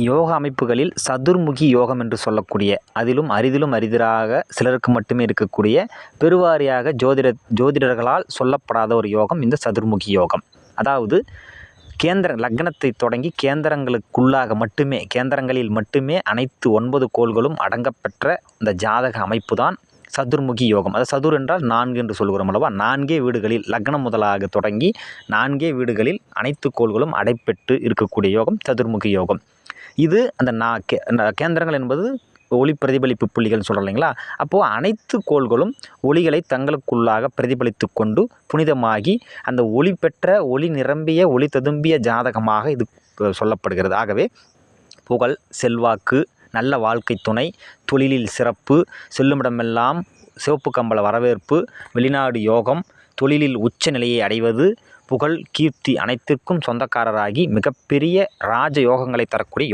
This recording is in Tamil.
யோக அமைப்புகளில் சதுர்முகி யோகம் என்று சொல்லக்கூடிய, அதிலும் அரிதிலும் சிலருக்கு மட்டுமே இருக்கக்கூடிய, பெருவாரியாக ஜோதிடர்களால் சொல்லப்படாத ஒரு யோகம் இந்த சதுர்முகி யோகம். அதாவது லக்னத்தை தொடங்கி கேந்திரங்களில் மட்டுமே அனைத்து 9 கோள்களும் அடங்கப்பெற்ற இந்த ஜாதக அமைப்பு தான் சதுர்முகி யோகம். அதாவது சதுர் என்றால் 4 என்று சொல்கிறோம் அல்லவா? 4 வீடுகளில் லக்னம் முதலாக தொடங்கி 4 வீடுகளில் அனைத்து கோள்களும் அடைப்பெற்று இருக்கக்கூடிய யோகம் சதுர்முகி யோகம். இது அந்த கேந்திரங்கள் என்பது ஒளி பிரதிபலிப்பு புள்ளிகள் சொல்கிறோம் இல்லைங்களா? அப்போது அனைத்து கோள்களும் ஒளிகளை தங்களுக்குள்ளாக பிரதிபலித்து கொண்டு புனிதமாகி அந்த ஒளி பெற்ற, ஒளி நிரம்பிய, ஒளி ததும்பிய ஜாதகமாக இது சொல்லப்படுகிறது. ஆகவே புகழ், செல்வாக்கு, நல்ல வாழ்க்கை துணை, தொழிலில் சிறப்பு, செல்லுமிடமெல்லாம் சிவப்பு கம்பள வரவேற்பு, வெளிநாடு யோகம், தொழிலில் உச்ச நிலையை அடைவது, புகழ், கீர்த்தி அனைத்திற்கும் சொந்தக்காரராகி மிகப்பெரிய ராஜ யோகங்களை தரக்கூடிய